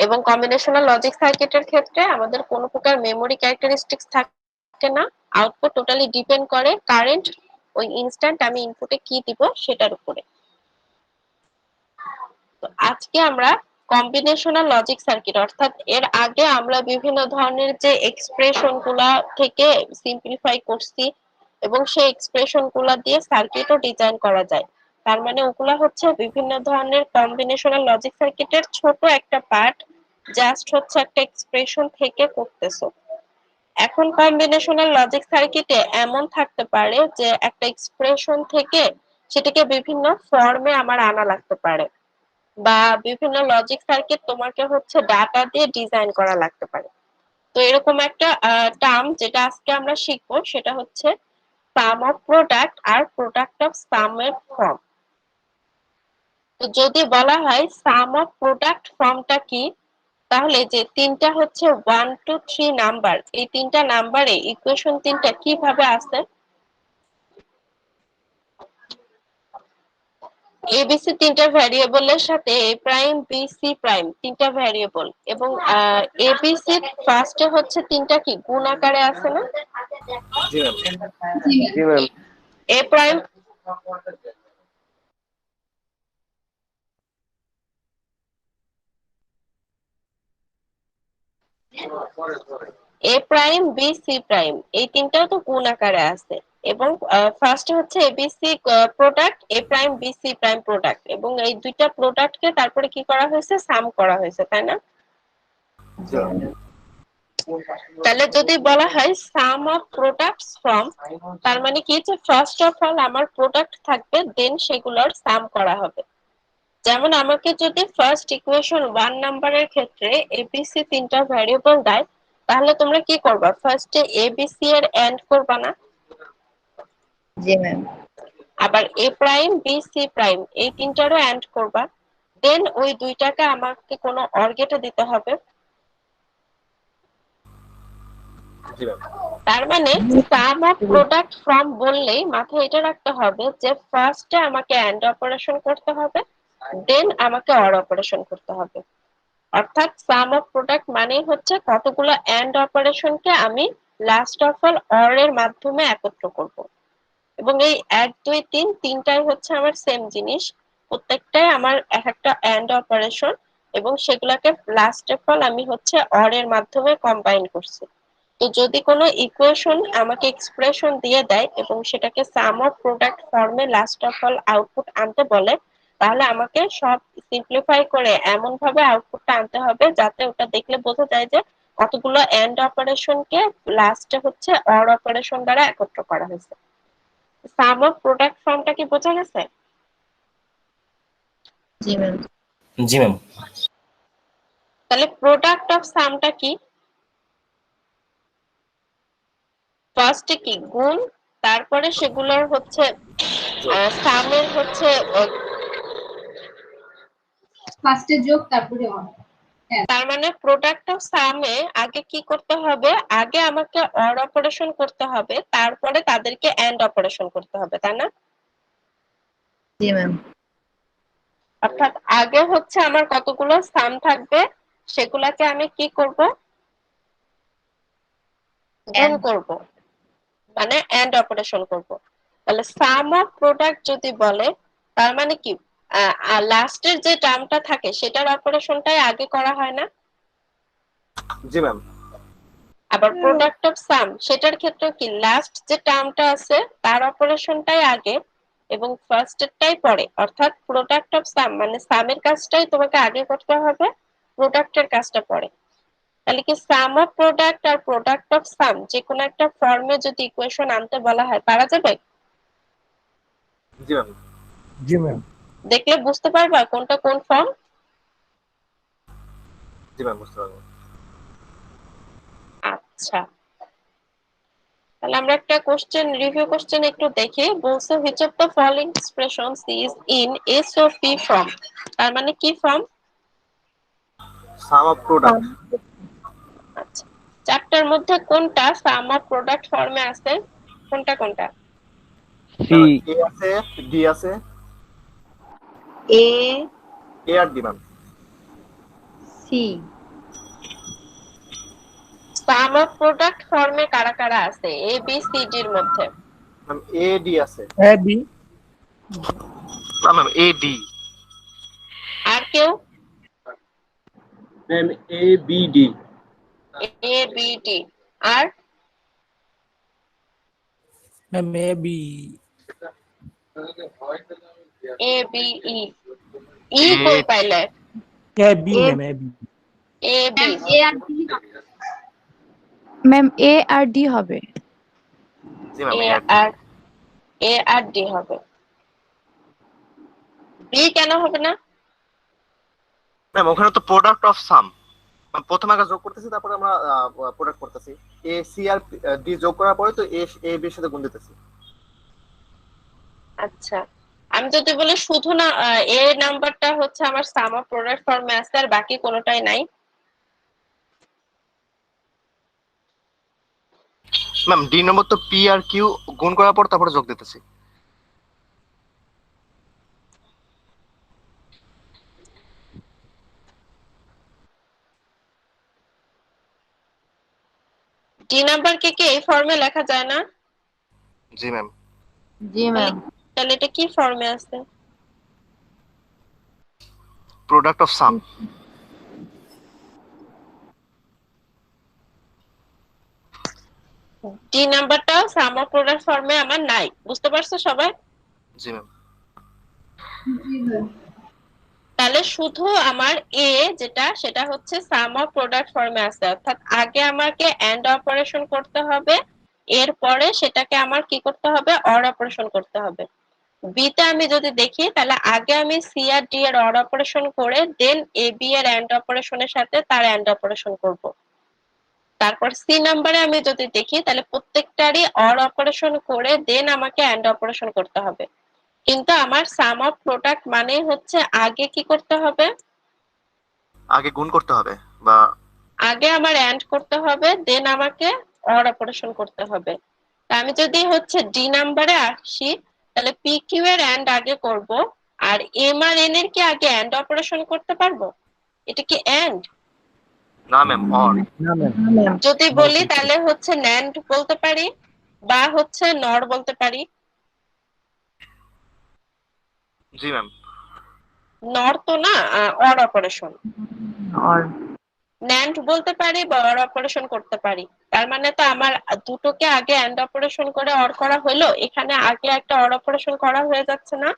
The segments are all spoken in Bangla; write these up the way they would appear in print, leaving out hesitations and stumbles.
এবং কম্বিনেশনাল লজিক সার্কিটের ক্ষেত্রে আমাদের কোনো প্রকার মেমোরি ক্যারেক্টারিস্টিক্স থাকে না, আউটপুট টোটালি ডিপেন্ড করে কারেন্ট ওই ইনস্ট্যান্ট আমি ইনপুটে কি দিব সেটার উপরে। তো আজকে আমরা কম্বিনেশনাল লজিক সার্কিট অর্থাৎ এর আগে আমরা বিভিন্ন ধরনের যে এক্সপ্রেশন গুলা থেকে সিম্পলিফাই করছি এবং সেই এক্সপ্রেশন গুলা দিয়ে সার্কিটও ডিজাইন করা যায়, তার মানে ওগুলা হচ্ছে বিভিন্ন ধরনের কম্বিনেশনাল লজিক সার্কিটের ছোট একটা পার্ট, জাস্ট হচ্ছে একটা এক্সপ্রেশন থেকে করতেছো। এখন কম্বিনেশনাল লজিক সার্কিটে এমন থাকতে পারে যে একটা এক্সপ্রেশন থেকে সেটাকে বিভিন্ন ফর্মে আমার আনা লাগতে পারে, বা বিভিন্ন লজিক সার্কিট তোমাকে হচ্ছে ডাটা দিয়ে ডিজাইন করা লাগতে পারে। তো এরকম একটা টার্ম যেটা আজকে আমরা শিখবো সেটা হচ্ছে সাম অফ প্রোডাক্ট আর প্রোডাক্ট অফ সাম এর ফর্ম। তো যদি বলা হয় সাম অফ প্রোডাক্ট ফর্মটা কি, তাহলে যে তিনটা হচ্ছে 1 2 3 নাম্বার, এই তিনটা নাম্বারে ইকুয়েশন তিনটা কিভাবে আসে? এবিসি তিনটা ভ্যারিয়েবলের সাথে A prime B C prime তিনটা ভ্যারিয়েবল, এবং এবিসি ফার্স্টে হচ্ছে তিনটা কি গুণ আকারে আছে না? জি ম্যাম। জি ma'am. A prime A prime B C prime এই তিনটাও তো গুণ আকারে আছে, এবং ফার্স্টে হচ্ছে A B C product, A prime B C prime product, এবং এই দুইটা প্রোডাক্টকে তারপরে কি করা হয়েছে সাম করা হয়েছে, তাই না? জি ম্যাম। তাহলে যদি বলা হয় সাম অফ প্রোডাক্টস ফ্রম, তার মানে কি যে ফার্স্ট অফ অল আমার প্রোডাক্ট থাকবে, দেন সেগুলোর সাম করা হবে। যেমন আমাকে যদি ফার্স্ট ইকুয়েশন 1 নাম্বারের ক্ষেত্রে এবিসি তিনটা ভ্যারিয়েবল দেয়, তাহলে তোমরা কি করবা? ফার্স্টে এবিসি এর এন্ড করবা না? জি ম্যাম। আবার এ প্রাইম বি সি প্রাইম এই তিনটারও এন্ড করবা, দেন ওই দুইটাকে আমাকে কোনো অর গেটে দিতে হবে। জি ম্যাম। তার মানে সাম অফ প্রোডাক্ট ফ্রম বললেই মাথায় এটা রাখতে হবে যে ফার্স্টে আমাকে এন্ড অপারেশন করতে হবে, দেন আমাকে অর অপারেশন করতে হবে। অর্থাৎ সাম অফ প্রোডাক্ট মানেই হচ্ছে কতগুলো এন্ড অপারেশনকে আমি লাস্ট অফ অল অর এর মাধ্যমে একত্র করব। এবং এই 1 2 3 তিনটাই হচ্ছে আমার সেম জিনিস, প্রত্যেকটাই আমার এক একটা এন্ড অপারেশন, এবং সেগুলোকে লাস্ট অফ অল আমি হচ্ছে অর এর মাধ্যমে কম্বাইন করছি। তো যদি কোনো ইকুয়েশন আমাকে এক্সপ্রেশন দিয়ে দেয় এবং সেটাকে সাম অফ প্রোডাক্ট ফর্মে লাস্ট অফ অল আউটপুট আনতে বলে, তাহলে আমাকে সব সিম্পলিফাই করে এমন ভাবে আউটপুটটা আনতে হবে যাতে ওটা দেখলে বোঝা যায় যে কতগুলো এন্ড অপারেশনকে লাস্টে হচ্ছে অর অপারেশন দ্বারা একত্র করা হয়েছে। সাম অফ প্রোডাক্ট ফর্মটা কি বোঝা গেছে? জি ম্যাম। জি ম্যাম। তাহলে প্রোডাক্ট অফ সামটা কি? ফার্স্টে কি গুণ, তারপরে সেগুলোর হচ্ছে সামের হচ্ছে ফার্স্টে যোগ তারপরে অন। তার মানে প্রোডাক্ট অফ সামে আগে কি করতে হবে? আগে আমাকে অর অপারেশন করতে হবে, তারপরে তাদেরকে এন্ড অপারেশন করতে হবে, তাই না? জি ম্যাম। অর্থাৎ আগে হচ্ছে আমার কতগুলো সাম থাকবে, সেগুলাকে আমি কি করব? গুণ করব, মানে এন্ড অপারেশন করব। তাহলে সাম অফ প্রোডাক্ট যদি বলে, তার মানে কি লাস্টের যে টার্মটা থাকে সেটার অপারেশনটাই আগে করা হয় না? জি ম্যাম। আবার প্রোডাক্ট অফ সাম সেটার ক্ষেত্রে কি লাস্ট যে টার্মটা আছে তার অপারেশনটাই আগে এবং ফার্স্টেরটাই পরে, অর্থাৎ প্রোডাক্ট অফ সাম মানে সামের কাজটাই তোমাকে আগে করতে হবে, প্রোডাক্টের কাজটা পরে। তাহলে কি সাম অফ প্রোডাক্ট আর প্রোডাক্ট অফ সাম যে কোনো একটা ফর্মে যদি ইকুয়েশন আনতে বলা হয় পারা যাবে? জি ম্যাম। জি ম্যাম। দেখলে বুঝতে পারবা কোনটা কোন ফর্ম? জি ম্যাম, বুঝতে পারবো। আচ্ছা, তাহলে আমরা একটা কোশ্চেন রিভিউ কোশ্চেন একটু দেখি। বলছে which of the following expressions is in S of P form, তার মানে কি ফর্ম? Some of product. আচ্ছা, চারটার মধ্যে কোনটা সাম অফ প্রোডাক্ট ফর্মে আছে? কোনটা কোনটা? সি। এ আছে, ডি আছে, এ এ আর D ma'am. C sum of product ফর্মে কারা কারা আছে এ বি সি ডি এর মধ্যে? ম্যাম এ ডি আছে। A B না ম্যাম এ ডি। আর কেউ? Ma'am A B D. A B D. আর ma'am A B A B E. E কই পাইলে? A B ma'am A B A B. Ma'am A আর ডি ম্যাম এ আর ডি হবে। জি ম্যাম এ এ ডি। আর এ আর ডি হবে। বি কেন হবে না? ম্যাম ওখানে তো প্রোডাক্ট অফ সাম, প্রথমে আগে যোগ করতেছি তারপরে আমরা প্রোডাক্ট করতেছি। এ সি আর ডি যোগ করার পরে তো এ এ বি এর সাথে গুণ দিতেছি। আচ্ছা, আমি যদি বলি শুধু না এ নাম্বারটা হচ্ছে আমার সাম অফ প্রোডাক্ট ফর্মে আছে আর বাকি কোনোটাই নাই? ম্যাম ডি নম্বর তো পি আর কিউ গুণ করার পর তারপরে যোগ দিতেছি। ডি নাম্বার কে কি এই ফর্মে লেখা যায় না? জি ম্যাম। জি ম্যাম। তাহলে এটা কি ফর্মে আছে? Product of sum. ডি নাম্বারটাও সাম অফ প্রোডাক্ট ফর্মে আমার নাই, বুঝতে পারছো সবাই? জি ম্যাম। জি ম্যাম। তাহলে শুধু আমার এ যেটা সেটা হচ্ছে সাম অফ প্রোডাক্ট ফর্মে আছে, অর্থাৎ আগে আমাকে এন্ড অপারেশন করতে হবে, এরপরে সেটাকে আমার কি করতে হবে, অর অপারেশন করতে হবে। বি তে আমি যদি দেখি তাহলে আগে আমি সি আর ডি এর অর অপারেশন করে দেন এ বি এর এন্ড অপারেশনের সাথে তার এন্ড অপারেশন করব। তারপর সি নাম্বারে আমি যদি দেখি তাহলে প্রত্যেকটারই অর অপারেশন করে দেন আমাকে এন্ড অপারেশন করতে হবে। কিন্তু আমার সাম অফ প্রোডাক্ট মানে হচ্ছে আগে কি করতে হবে, আগে গুণ করতে হবে বা আগে আমার এন্ড করতে হবে দেন আমাকে অর অপারেশন করতে হবে। তা আমি যদি হচ্ছে ডি নাম্বারে আসি তাহলে পি কিউ এর এন্ড আগে করব, আর এম আর এন এর কি আগে এন্ড অপারেশন করতে পারবো? এটা কি এন্ড? না ম্যাম অর। না ম্যাম ম্যাম। যদি বলি তাহলে হচ্ছে ন্যান্ড বলতে পারি বা হচ্ছে নর বলতে পারি। জি ম্যাম। নর তো না, অর অপারেশন। অর। ন্যান্ড বলতে পারি বা অর অপারেশন করতে পারি। তার মানে তো আমার দুটোকে আগে এন্ড অপারেশন করে অর করা হলো, এখানে আগে একটা অর অপারেশন করা হয়ে যাচ্ছে না?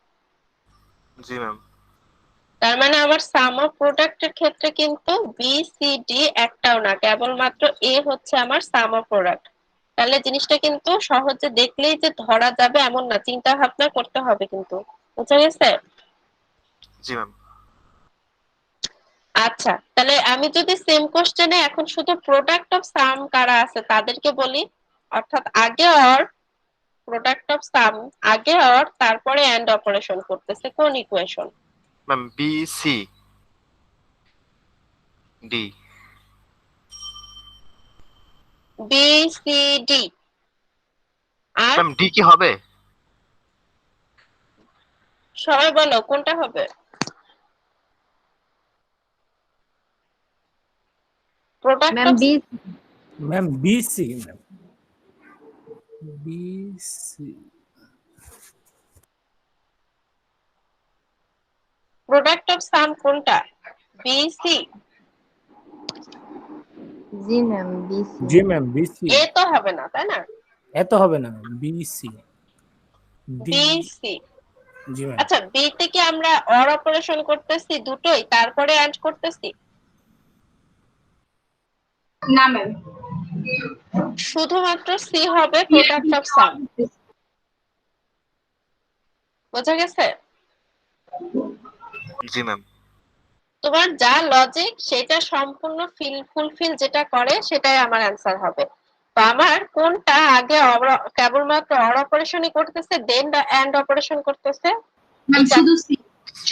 জি ম্যাম। তার মানে আমার সাম অফ প্রোডাক্টের ক্ষেত্রে কিন্তু বি সি ডি একটাও না, কেবলমাত্র এ হচ্ছে আমার সাম অফ প্রোডাক্ট। তাহলে জিনিসটা কিন্তু সহজে দেখলেই যে ধরা যাবে এমন না, চিন্তা ভাবনা করতে হবে কিন্তু, বুঝা গেছে? জি ম্যাম। আচ্ছা, তাহলে আমি যদি সেম কোশ্চেনে এখন শুধু প্রোডাক্ট অফ সাম কারা আছে তাদেরকে বলি, অর্থাৎ আগে অর, প্রোডাক্ট অফ সাম আগে অর তারপরে এন্ড অপারেশন করতেছে কোন equation? Ma'am B C D. B C D. আর ম্যাম ডি কি হবে? সবাই বলো কোনটা হবে? Product ma'am of B. Ma'am B C ma'am B C product of sum কোনটা, বি সি? জি ম্যাম বি সি। জি ম্যাম B C এ তো হবে না তাই না? এত হবে না ma'am B C D B C. জি ম্যাম আচ্ছা, বি তে কি আমরা অর অপারেশন করতেছি দুটোই তারপরে এন্ড করতেছি? না ম্যাম। শুধুমাত্র সি হবে প্রোডাক্ট অফ সাম, বোঝা গেছে? জি ম্যাম। তোমার যা লজিক সেটা সম্পূর্ণ ফুলফিল যেটা করে সেটাই আমার অ্যান্সার হবে। তো আমার কোনটা আগে কেবলমাত্র অর অপারেশনই করতেছে দেন এন্ড অপারেশন করতেছে? ম্যাম এটা শুধু সি।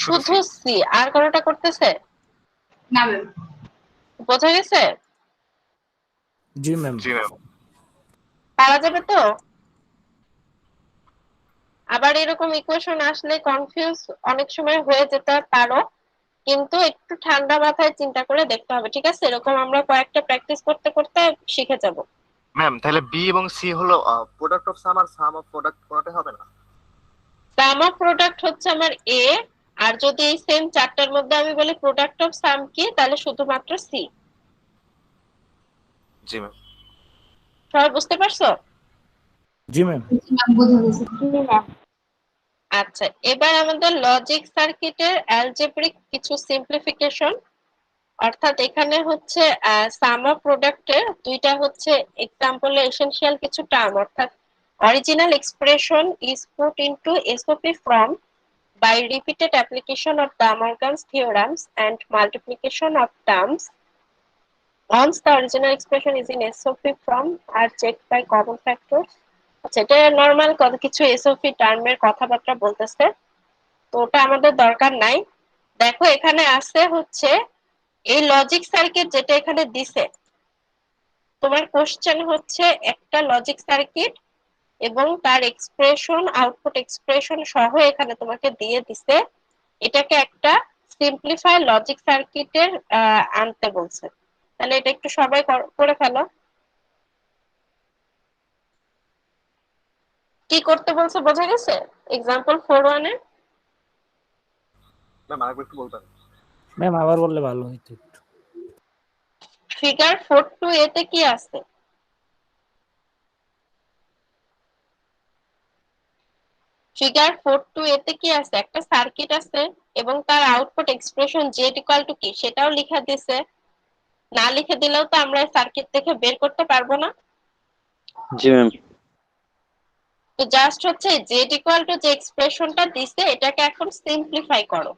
শুধু সি, আর কোনটা করতেছে? না ম্যাম। বোঝা গেছে? জি ম্যাম জি ম্যাম। পারা যাবে তো? আবার এরকম ইকুয়েশন আসলে কনফিউজ অনেক সময় হয়ে যেতে পারো, কিন্তু একটু ঠান্ডা মাথায় চিন্তা করে দেখতে হবে, ঠিক আছে? এরকম আমরা কয়েকটা প্র্যাকটিস করতে করতে শিখে যাব। ম্যাম তাহলে বি এবং সি হলো প্রোডাক্ট অফ সাম আর সাম অফ প্রোডাক্ট কোনটা হবে না? সাম অফ প্রোডাক্ট হচ্ছে আমার এ, আর যদি এই সেম চারটার মধ্যে আমি বলি প্রোডাক্ট অফ সাম কি, তাহলে শুধুমাত্র সি। জি ম্যাম। সবাই বুঝতে পারছো? জি ম্যাম। ম্যাম বোঝা গেছে। আচ্ছা, এবার আমাদের লজিক সার্কিটের অ্যালজেব্রিক কিছু সিম্পলিফিকেশন, অর্থাৎ এখানে হচ্ছে সাম অফ প্রোডাক্টের দুইটা হচ্ছে এক্সাম্পলে এসেনশিয়াল কিছু টার্ম, অর্থাৎ original expression is put into SOP from by repeated application of De Morgan's theorems and multiplication of terms. Once the original expression is in SOP form are checked by common factors. আচ্ছা, এটা নর্মাল কিছু এসওপি টার্মের কথাবার্তা বলতেছে, তো ওটা আমাদের দরকার নাই। দেখো এখানে আছে হচ্ছে এই লজিক সার্কিট যেটা এখানে দিছে, তোমার কোশ্চেন হচ্ছে একটা লজিক সার্কিট এবং তার এক্সপ্রেশন, আউটপুট এক্সপ্রেশন সহ এখানে তোমাকে দিয়ে দিছে, এটাকে একটা সিম্পলিফাই লজিক সার্কিটের আনতে বলছে। তাহলে এটা একটু সবাই করে ফেলো। কি করতে বলছে বোঝা গেছে? এক্সাম্পল 4.1 এ ম্যাম আরেকবার একটু বলবেন? ম্যাম আবার বললে ভালো হতো একটু। ফিগার 4.2 তে কি আছে? ফিগার 4.2 তে কি আছে? একটা সার্কিট আছে এবং তার output expression Z equal two কি সেটাও লিখে দিছে। না লিখে দিলেও তো আমরা সার্কিট থেকে বের করতে পারবো না। জি ম্যাম। তো জাস্ট হচ্ছে জেড ইকুয়াল টু যে এক্সপ্রেশনটা দিছে এটাকে এখন সিম্পলিফাই করো।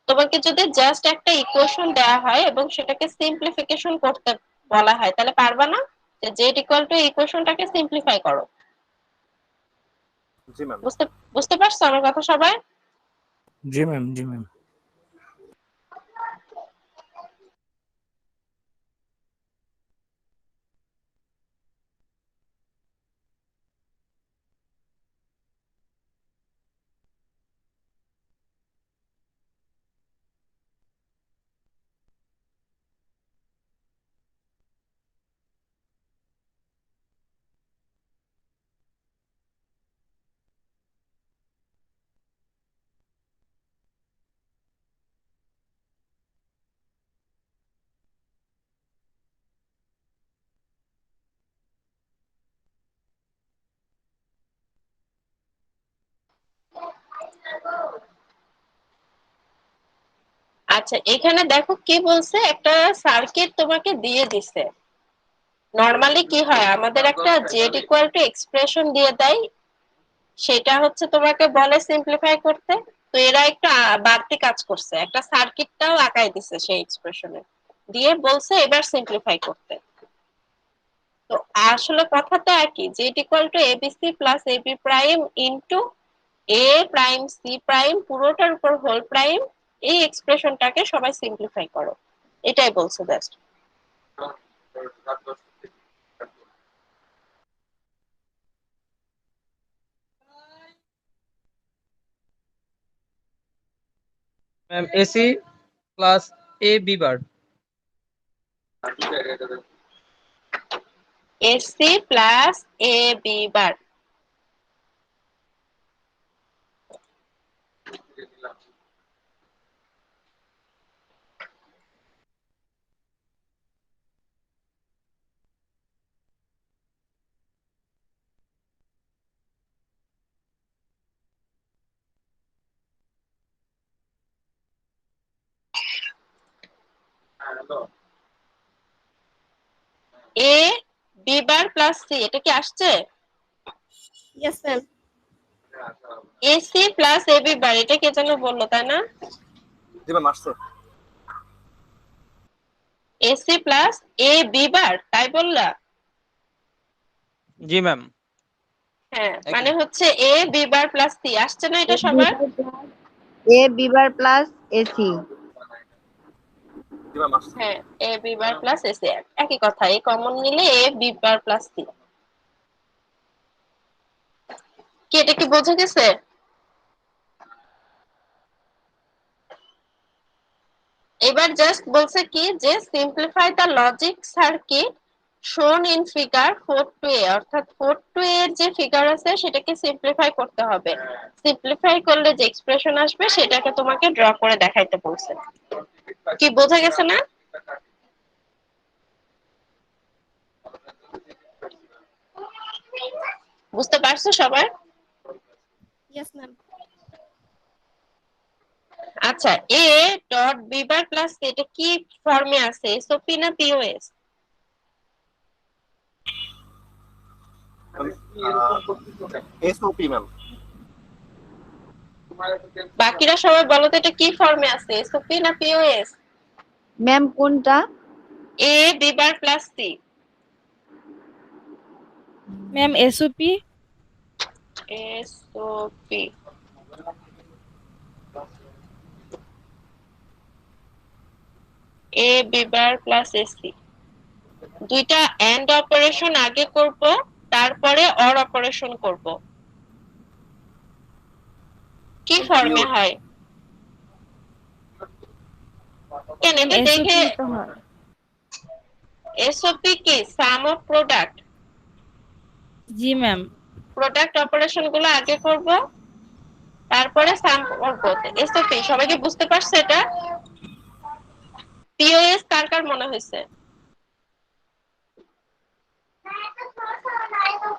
তোমাকে যদি জাস্ট একটা ইকুয়েশন দেওয়া হয় এবং সেটাকে সিম্পলিফিকেশন করতে বলা হয়, তাহলে পারবা না? যে জেড ইকুয়াল টু ইকুয়েশনটাকে সিম্পলিফাই করো। জি ম্যাম। বুঝতে বুঝতে পারছো আমার কথা সবাই? জি ম্যাম। জি ম্যাম। আচ্ছা, এখানে দেখো কি বলছে, একটা সার্কিট তোমাকে দিয়ে দিছে। নরমালি কি হয়, আমাদের একটা জেড ইকুয়াল টু এক্সপ্রেশন দিয়ে দেয়, সেটা হচ্ছে তোমাকে বলে সিম্পলিফাই করতে। তো এরা একটু বাড়তি কাজ করছে, একটা সার্কিটটাও আঁকাই দিছে সেই এক্সপ্রেশনে, দিয়ে বলছে এবার সিম্পলিফাই করতে। তো আসলে কথাটা একই, Z equal to A B C plus A B prime into A prime C prime পুরোটার উপর হোল প্রাইম, এই এক্সপ্রেশনটাকে সবাই সিম্পলিফাই করো, এটাই বলছে just. Ma'am AC plus A B bar. AC plus A B bar. A B bar plus C, এটা কি আসছে? Yes ma'am. AC plus A B বার, এটা কে যেন বললো তাই না? জি ম্যাম আসছে। এসি প্লাস এ বি বার, তাই বললা? জি ম্যাম। হ্যাঁ, মানে হচ্ছে এ বি বার প্লাস সি, আসছে না এটা সবার? এ বি বার প্লাস এসি। জি ম্যাম আসছে। হ্যাঁ, এ বি বার প্লাস এসি, একই কথা, এই কমন নিলে এ বি বার প্লাস সি। কি এটা কি বোঝা গেছে? এবার জাস্ট বলছে কি যে সিম্পলিফাই দ্য লজিক সার্কিট শোন ইন ফিগার 4-a, অর্থাৎ 4-a এর যে ফিগার আছে সেটাকে সিম্পলিফাই করতে হবে। সিম্পলিফাই করলে যে এক্সপ্রেশন আসবে সেটাকে তোমাকে ড্র করে দেখাইতে বলছে। কি বোঝা গেছে না? বুঝতে পারছো সবাই? Yes, ma'am. আচ্ছা, A dot B bar plus এটা কি ফর্মে আছে, এসওপি না পিওএস? SOP ma'am. বাকিরা সবাই বলো তো এটা কি ফর্মে আছে, এসওপি না পিওএস? ম্যাম কোনটা? A B bar plus C. Ma'am SOP. SOP. A B bar plus A C, দুইটা এন্ড অপারেশন আগে করব, তারপরে অর অপারেশন করব। কি ফর্মে হয়? কেন এটা দেখে এসওপি তো হয়। এসওপি কি সাম অফ প্রোডাক্ট? জি ম্যাম। প্রোডাক্ট অপারেশন গুলো আগে করব, তারপরে সাম করব। এসওপি সবাইকে বুঝতে পারছে এটা? পিওএস কার কার মনে হয়েছে?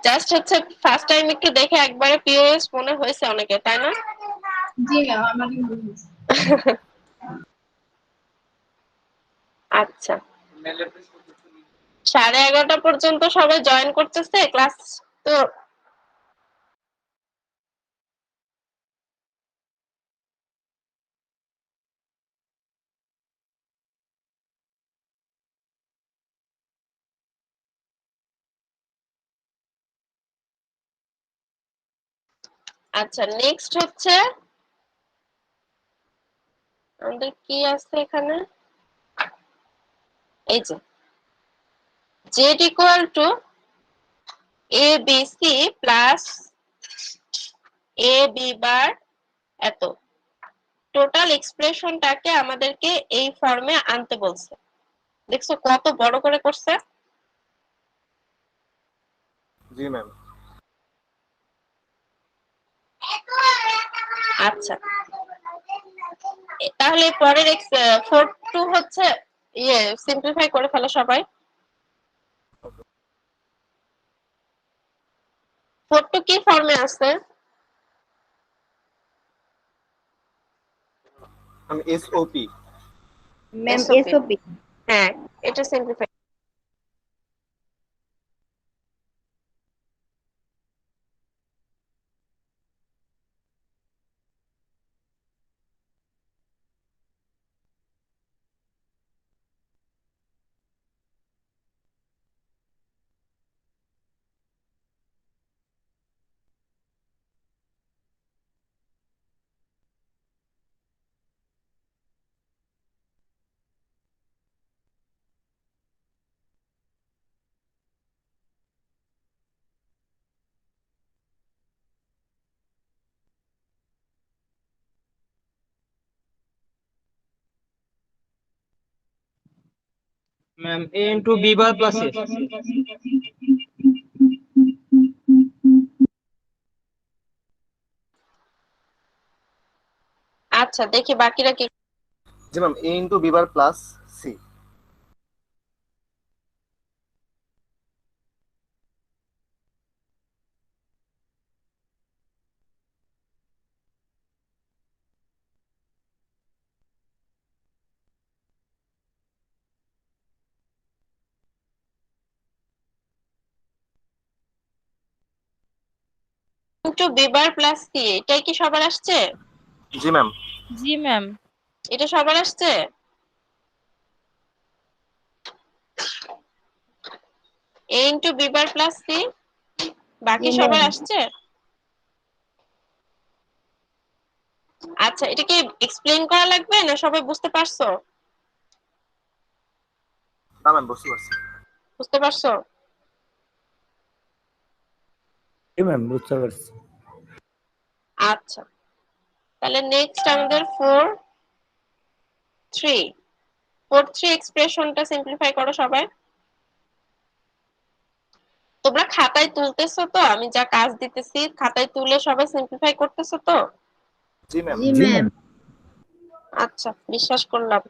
জাস্ট হচ্ছে ফার্স্ট টাইম একটু দেখে একবারে পিওএস মনে হয়েছে অনেকে, তাই না? জি ম্যাম, আমারই মনে হয়েছে। আচ্ছা, 11:30 পর্যন্ত সবাই জয়েন করতেছে ক্লাস। তো আচ্ছা, নেক্সট হচ্ছে আমাদের কি আছে এখানে, এই যে Z equal to A B C plus A B bar এত, টোটাল এক্সপ্রেশনটাকে আমাদেরকে এই ফর্মে আনতে বলছে। দেখছো কত বড় করে করছে? জি ম্যাম। আচ্ছা, তাহলে পরের 4-2 হচ্ছে ইয়ে সিম্পলিফাই করে ফেলো সবাই। 4-2 কি ফর্মে আছে? আমি এসওপি। Ma'am SOP SOP. হ্যাঁ, এটা simplify. Ma'am A into B bar plus A. আচ্ছা, দেখি বাকিরা কি। জি ma'am, A into B bar plus C. Into B bar plus C, এটাই কি সবার আসছে? জি ম্যাম। জি ম্যাম। এটা সবার আসছে? A into B bar plus C বাকি জি সবার ম্যাম। আসছে? আচ্ছা, এটা কি এক্সপ্লেইন করা লাগবে না সবাই বুঝতে পারছো? না ম্যাম, বুঝতে পারছি। বুঝতে পারছো? জি ম্যাম, বুঝতে পারছি। আচ্ছা, তাহলে নেক্সট আমাদের 4-3 4 3 এক্সপ্রেশনটা সিম্পলিফাই করো সবাই। তোমরা খাতায় তুলতেছো তো? আমি যা কাজ দিতেছি খাতায় তুলে সবাই সিম্পলিফাই করতেছো তো? জি ম্যাম। জি ম্যাম। আচ্ছা, বিশ্বাস করলাম।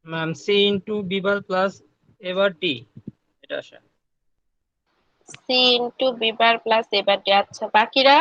Ma'am C into B bar plus এবার ডি, এটা আসে। C into B bar plus A bar D. আচ্ছা, বাকিরা?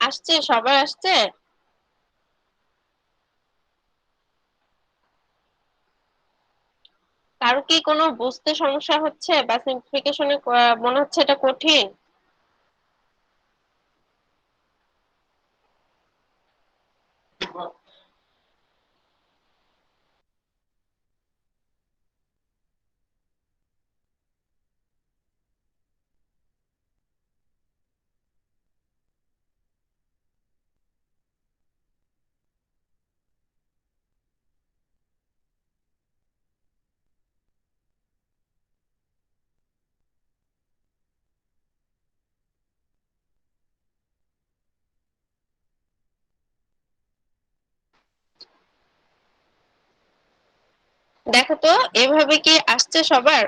আসছে, সবার আসছে? কারো কি কোনো বুঝতে সমস্যা হচ্ছে বা সিম্পলিফিকেশনে মনে হচ্ছে এটা কঠিন? দেখো তো এভাবে কি আসছে সবার?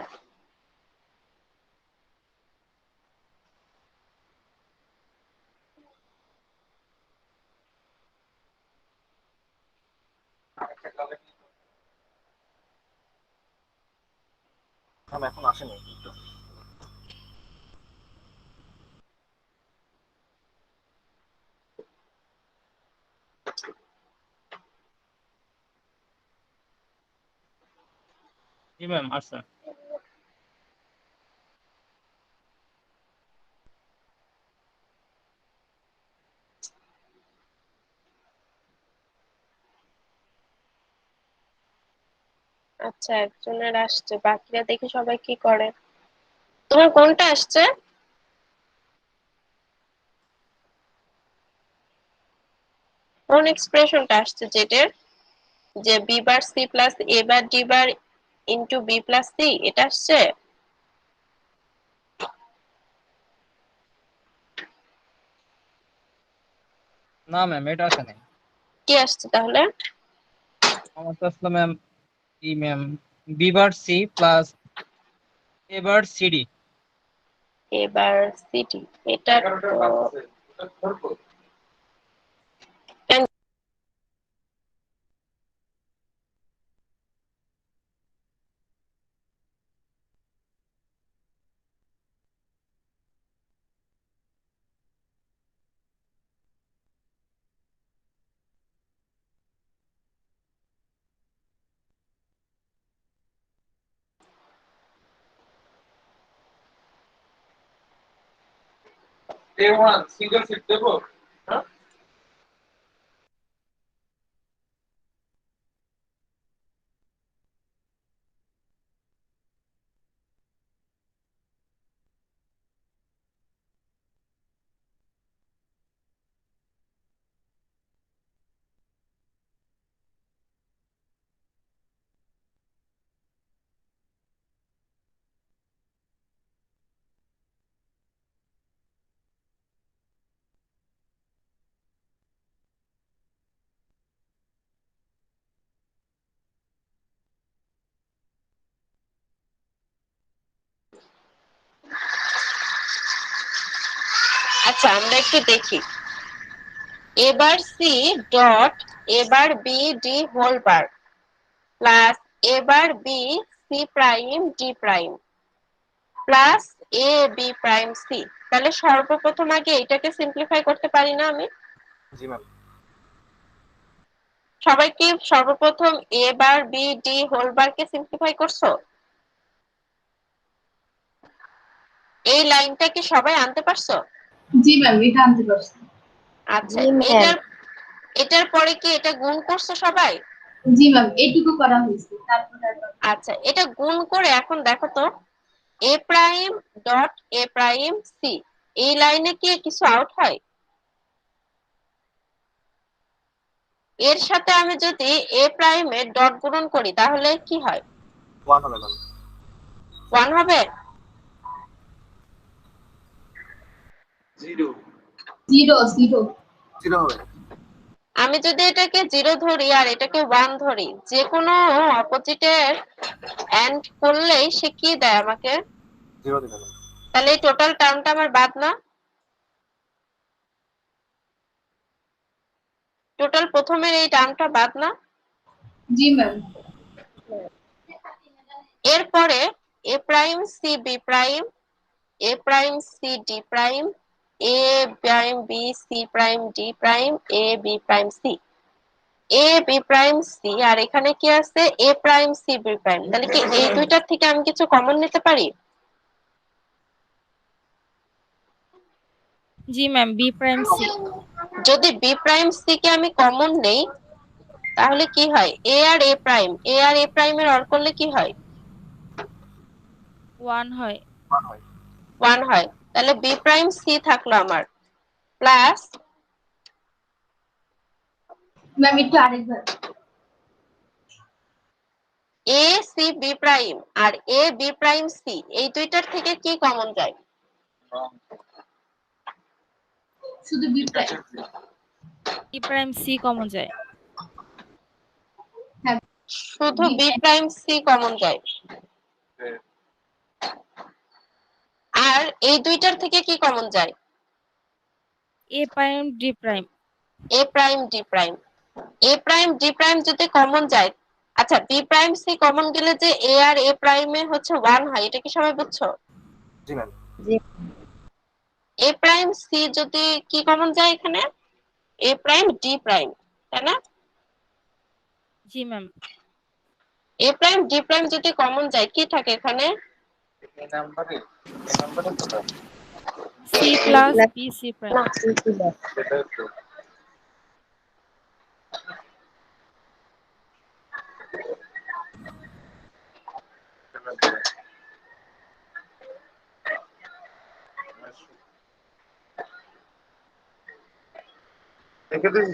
ম্যাম এখন আসেনি। জি ম্যাম আসছে। আচ্ছা, একজনের আসছে, বাকিরা দেখি সবাই কি করে। তোমার কোনটা আসছে? কোন এক্সপ্রেশনটা আসছে যেটার, যে B bar C plus A bar D bar into B plus C, এটা আসছে? না ম্যাম, এটা আসে নাই। কি আসছে তাহলে? আমার তো আসলে ma'am E ma'am B bar C plus A bar C D. এবার সিটি, এটা আচ্ছা আমরা একটু দেখি। এবার সি ডট এবার B D whole bar plus এবার B C prime D prime plus A B prime C. তাহলে সর্বপ্রথম আগে এটাকে সিম্পলিফাই করতে পারি না আমি? জি ম্যাম। সবাই কি সর্বপ্রথম A bar B D whole বারকে সিম্পলিফাই করছো? এই লাইনটা কি সবাই আনতে পারছো? জি ম্যাম, এটা আনতে পারছি। আচ্ছা, জি ম্যাম। এটার এটার পরে কি এটা গুণ করছো সবাই? জি ম্যাম, এইটুকু করা হয়েছে, তারপর আচ্ছা, এটা গুণ করে এখন দেখো তো, A prime dot A prime C, এই লাইনে কি কিছু আউট হয়? এর সাথে আমি যদি এ প্রাইমের ডট গুণন করি তাহলে কি হয়? 1 হবে ম্যাম। 1 হবে? Zero zero. 0 হবে। আমি যদি এটাকে 0 ধরি আর এটাকে 1 ধরি, যে কোনো অপোজিটের এন্ড করলেই সে কি দেয় আমাকে? 0 দিবে ম্যাম। তাহলে এই টোটাল টার্মটা আমার বাদ না? টোটাল প্রথমের এই টার্মটা বাদ না? জি ম্যাম। এরপরে A prime C B prime, A prime C D prime, A prime B C prime D prime, A B prime C, A B prime C, আর এখানে কি আছে? A prime C B prime. তাহলে কি এই দুইটার থেকে আমি কিছু কমন নিতে পারি? জি ম্যাম, বি প্রাইম সি। যদি বি প্রাইম সি কে আমি কমন নেই তাহলে কি হয়? এ আর এ প্রাইম, এ আর এ প্রাইমের অর করলে কি হয়? 1 হয়। 1 হয়। 1 হয়। তাহলে বি প্রাইম সি থাকলো আমার, প্লাস ম্যাম একটু আরেকবার। এ সি বি প্রাইম আর এ বি প্রাইম সি, এই দুইটার থেকে কি কমন যায়? শুধু B prime. B prime C common যায়। হ্যাঁ, শুধু বি প্রাইম সি কমন যায়। আর এই দুইটার থেকে কি কমন যায়? এ prime D prime. A prime D prime. A prime D prime যদি কমন যায়, আচ্ছা বি প্রাইম সি কমন গেলে যে এ আর এ প্রাইমে হচ্ছে 1 হয়, এটা কি সবাই বুঝছো? জি ম্যাম। জি এ প্রাইম সি যদি কি কমন যায় এখানে? এ প্রাইম ডি প্রাইম, তাই না? জি ma'am. A prime D prime যদি কমন যায় কি থাকে এখানে? C plus B C prime. না, দেখে দিন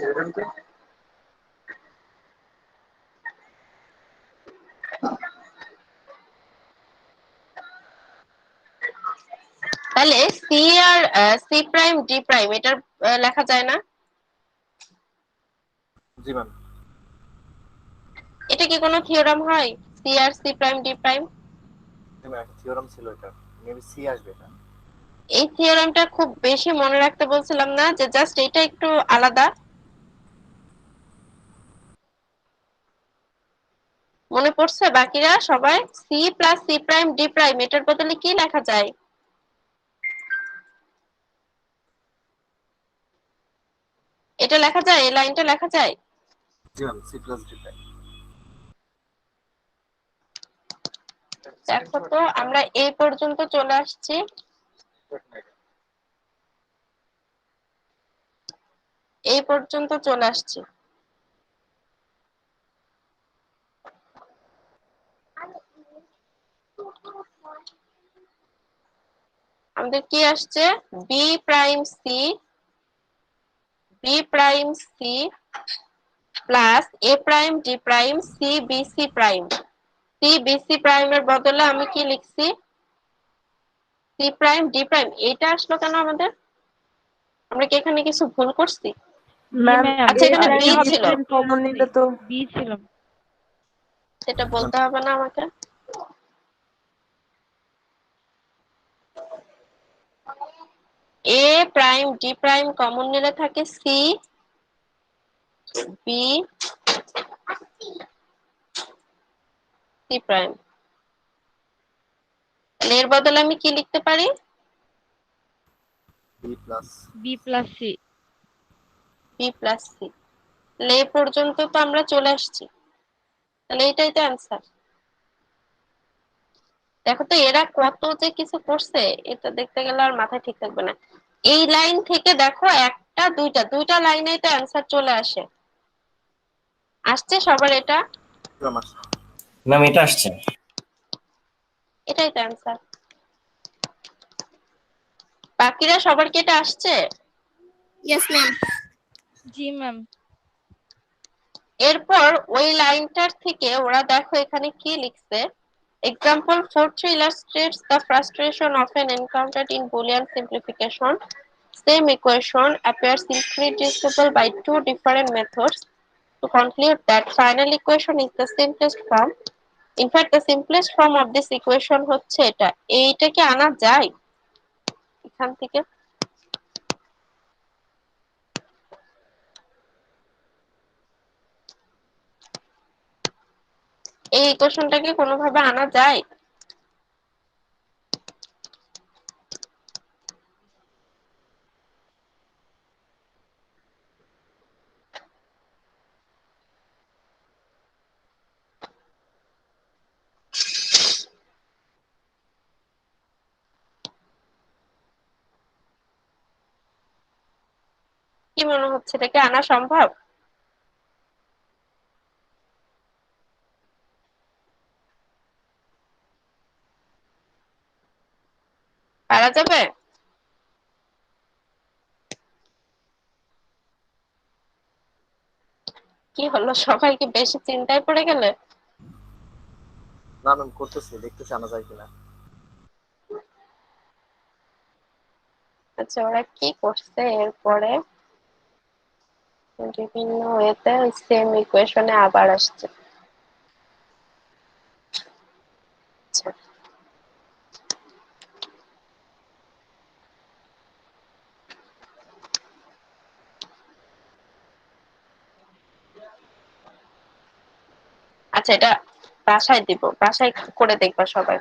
তাহলে সি আর সি প্রাইম ডি প্রাইম এটার লেখা যায় না? জি ম্যাম। এটা কি কোনো থিওরাম হয়, সি আর সি প্রাইম ডি প্রাইম? জি ম্যাম, থিওরাম ছিল এটা, মেবি সি আসবে এটা। এই থিওরামটা খুব বেশি মনে রাখতে বলছিলাম না, যে জাস্ট এটা একটু আলাদা। মনে পড়ছে বাকিরা সবাই? C plus C prime D prime এটার বদলে কি লেখা যায়? এটা লেখা যায়, এই লাইনটা লেখা যায়? জি ma'am, C plus D prime. দেখো তো আমরা এই পর্যন্ত চলে আসছি। এই পর্যন্ত চলে আসছি। আমাদের কি আসছে? B prime C, B prime C plus A prime D prime C B C prime. C B C প্রাইমের বদলে আমি কি লিখছি? C prime D prime. এটা আসলো কেন আমাদের? আমরা কি এখানে কিছু ভুল করছি? ম্যাম আচ্ছা, এখানে বি ছিল, কমন নিলে তো বি ছিল। সেটা বলতে হবে না আমাকে। এ প্রাইম ডি প্রাইম কমন নিলে থাকে সি বি সি প্রাইম। এর বদলে আমি কি লিখতে পারি? B plus B plus C. B plus C. তাহলে এই পর্যন্ত তো আমরা চলে আসছি, তাহলে এটাই তো অ্যান্সার। দেখো তো এরা কত যে কিছু করছে, এটা দেখতে গেলে আর মাথায় ঠিক থাকবে না। এই লাইন থেকে দেখো একটা দুইটা দুইটা লাইনেই তো অ্যান্সার চলে আসে। আসছে সবার এটা? ম্যাম এটা আসছে। এটাই তো অ্যান্সার। বাকিরা সবার কি এটা আসছে? Yes, ma'am. জি ম্যাম। এরপর ওই লাইনটার থেকে ওরা দেখো এখানে কি লিখছে। Example 4 illustrates the frustration often encountered in Boolean simplification. Same equation appears irreducible by two different methods. To conclude that final equation is the simplest form. In fact, the simplest form of this equation হচ্ছে এটা। এইটা কি আনা যায় এখান থেকে? এই ইকুয়েশনটাকে কোনোভাবে আনা যায়? কি মনে হচ্ছে, এটাকে আনা সম্ভব? পারা যাবে? কি হলো, সবাই কি বেশি চিন্তায় পড়ে গেলে? না ম্যাম, করতেছি, দেখতেছি আনা যায় কিনা। আচ্ছা, ওরা কি করছে এরপরে? বিভিন্ন ওয়েতে সেম ইকুয়েশনে আবার আসছে। আচ্ছা, আচ্ছা, এটা বাসায় দিব, বাসায় করে দেখবা সবাই।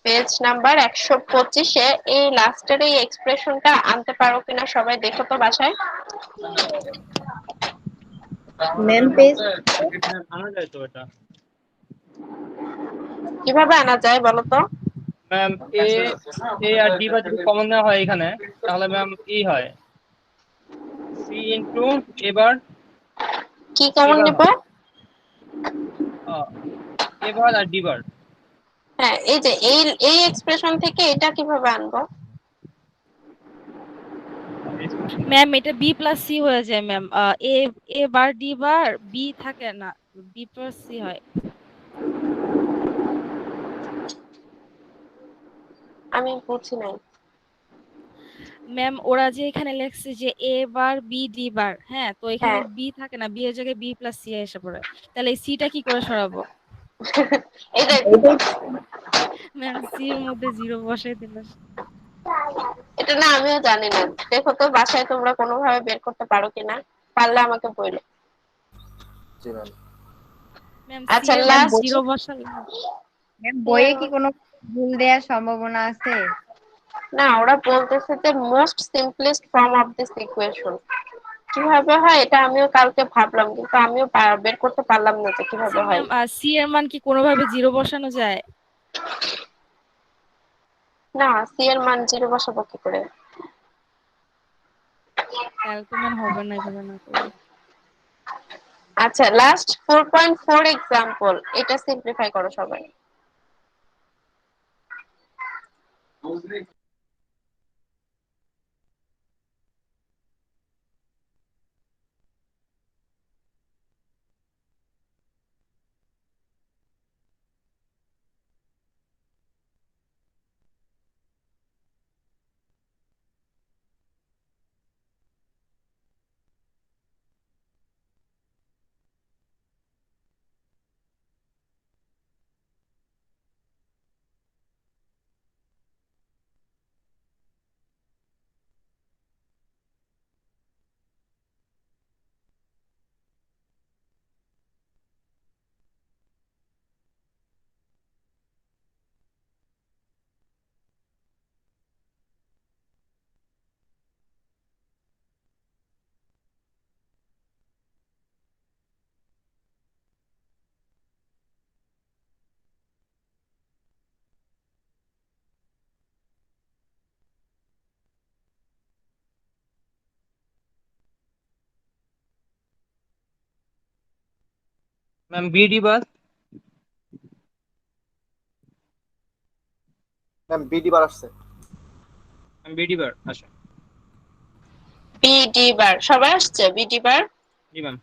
পেজ নাম্বার 125-এ এই লাস্টের এই এক্সপ্রেশনটা আনতে পারো কিনা সবাই দেখো তো বাসায়। ম্যাম পেজ আনা যায় তো এটা। কিভাবে আনা যায় বলো তো? ম্যাম এ এ আর ডি বা যদি কমন নেওয়া হয় এখানে, তাহলে ম্যাম ই হয় সি ইনটু এবার কি কমন এবার নিব? হয় এবার আর ডি বার। হ্যাঁ, এই যে এই এই এক্সপ্রেশন থেকে এটা কিভাবে আনবো? ম্যাম এটা বি প্লাস সি হয়ে যায় ma'am. A A bar D bar B থাকে না, বি প্লাস সি হয়। আচ্ছা, এটা বাসায় দিব, বাসায় করে দেখবা সবাই। পেজ নাম্বার 125-এ এই লাস্টের এই এক্সপ্রেশনটা আনতে পারো কিনা সবাই দেখো তো বাসায়। ম্যাম আমি বুঝি নাই। ম্যাম ওরা যে এখানে লেখছে যে এ বার বি ডি বার, হ্যাঁ তো এখানে হ্যাঁ বি থাকে না, বি এর জায়গায় বি প্লাস সি এসে পড়ে, তাহলে এই সিটা কি করে সরাবো? এটাই এটাই ম্যাম সি এর মধ্যে জিরো বসাই দিল। এটা না আমিও জানি না। দেখো তো বাসায় তোমরা কোনোভাবে বের করতে পারো কিনা, পারলে আমাকে বলো। জি ম্যাম। ম্যাম সি আচ্ছা এর মধ্যে লাস্ট জিরো বসালে ম্যাম বইয়ে কি কোনো ভুল দেওয়ার সম্ভাবনা আছে? না, ওরা বলতেছে যে most simplest form of this equation. কিভাবে হয় এটা আমিও কালকে ভাবলাম, কিন্তু আমিও বের করতে পারলাম না যে আচ্ছা কিভাবে হয়। ম্যাম সি এর মান কি কোনোভাবে জিরো বসানো যায়? না, সি এর মান জিরো বসাবো কি করে? তাহলে তো ম্যাম হবে না এভাবে না করলে। আচ্ছা লাস্ট 4.4 এক্সাম্পল, এটা সিম্পলিফাই করো সবাই। Ma'am B D bar. Ma'am BD bar আসছে। বি ডি বার আচ্ছা। বিডি বার সবাই আসছে, বিডি বার। জি ম্যাম।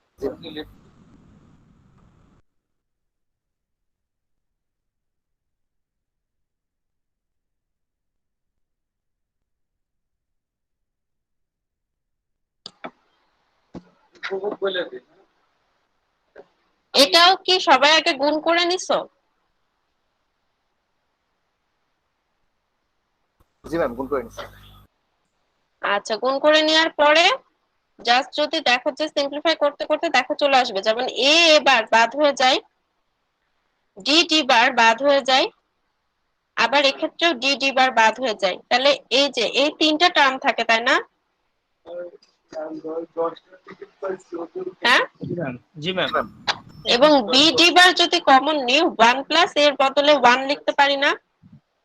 এটাও কি সবাই আগে গুণ করে নিছো? জি ম্যাম গুণ করে নিচ্ছি। আচ্ছা, গুণ করে নেওয়ার পরে জাস্ট যদি দেখো যে সিম্পলিফাই করতে করতে দেখো চলে আসবে, যেমন এ এবার বাদ হয়ে যায়, ডি ডি বার বাদ হয়ে যায়, আবার এক্ষেত্রেও ডি ডি বার বাদ হয়ে যায়। তাহলে এই যে এই তিনটা টার্ম থাকে, তাই না? হ্যাঁ, জি ম্যাম। জি জি ম্যাম। ম্যাম। এবং বি ডি বার যদি কমন নিই, ওয়ান প্লাস এর বদলে ওয়ান লিখতে পারি না?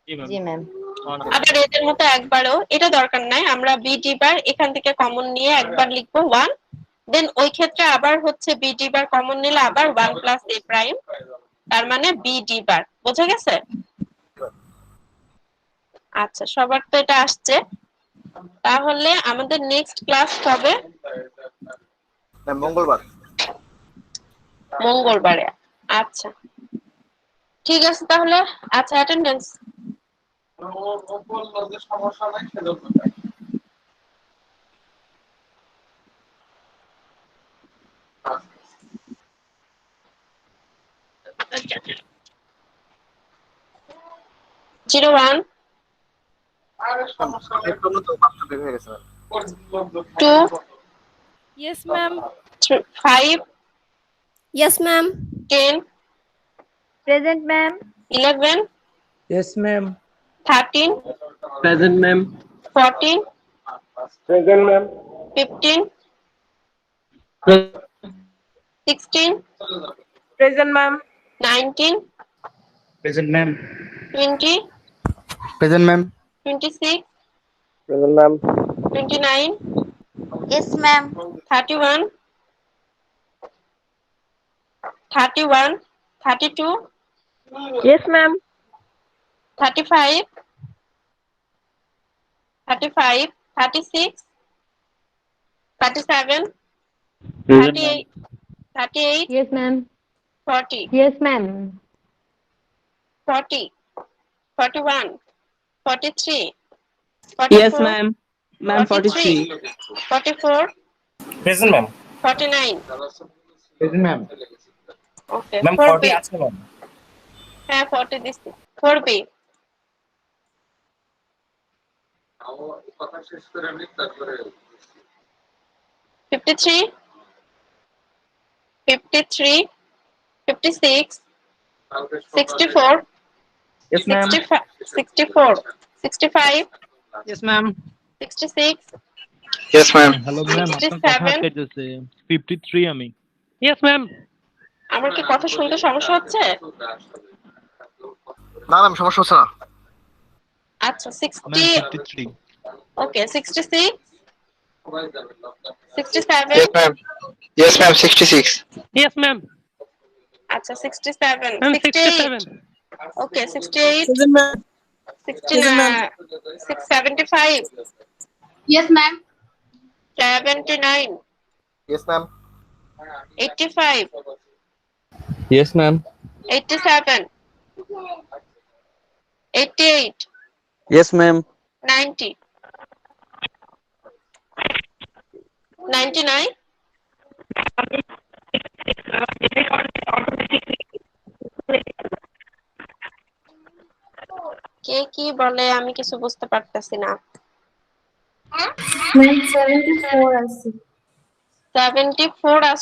জি ম্যাম। জি ম্যাম। আবার এদের মতো একবারও এটা দরকার নাই, আমরা বি ডি বার এখান থেকে কমন নিয়ে একবার লিখবো ওয়ান, দেন ওই ক্ষেত্রে আবার হচ্ছে বি ডি বার কমন নিলে আবার ওয়ান প্লাস এ প্রাইম, তার মানে বি ডি বার। বোঝা গেছে? আচ্ছা, সবার তো এটা আসছে। তাহলে আমাদের নেক্সট ক্লাস হবে ম্যাম মঙ্গলবার। মঙ্গলবারে। আচ্ছা ঠিক আছে তাহলে। আচ্ছা অ্যাটেন্ডেন্স। 01 একদম তো মাত্র বের হয়ে গেছে ma'am. 2 yes ma'am. 5 Yes, ma'am. 10 present ma'am. 11 Yes, ma'am. 13 present ma'am. 14 present ma'am. 15 16 present ma'am. 19 present ma'am. 20 Present, ma'am. 26 present ma'am. 29 Yes, ma'am. 31 31 32 yes ma'am. 35 35 36 37 present ma'am. 38 38 yes ma'am. 40 yes ma'am. 40 41 43, Yes, 44, ma'am. Ma'am, 43, 44, present ma'am 49. Present, ma'am. Okay, ma'am 4B. 40 আছে ম্যাম হ্যাঁ 40 দিছি। 4B, 53, 53, 56, 64, Yes, ma'am. 64, 65, Yes, ma'am. 66, Yes, ma'am. Hello ma'am আপনার কথা 67. আটকাইতেছে 53 আমি Yes, ma'am. আমার কি কথা শুনতে সমস্যা হচ্ছে? না ম্যাম সমস্যা হচ্ছে না। আচ্ছা ম্যাম 60, 53 ওকে 66, 67, Yes, ma'am. Yes, ma'am. 66. Yes, ma'am. আচ্ছা 67, Ma'am, 68, 67. ওকে 68, 69, 75, Yes, ma'am. 79, yes ma'am 85, Yes, ma'am. 87, 88, Yes, ma'am. 90, 99, কে কি বলে আমি কিছু বুঝতে পারতেছি না। 74 আছে। 74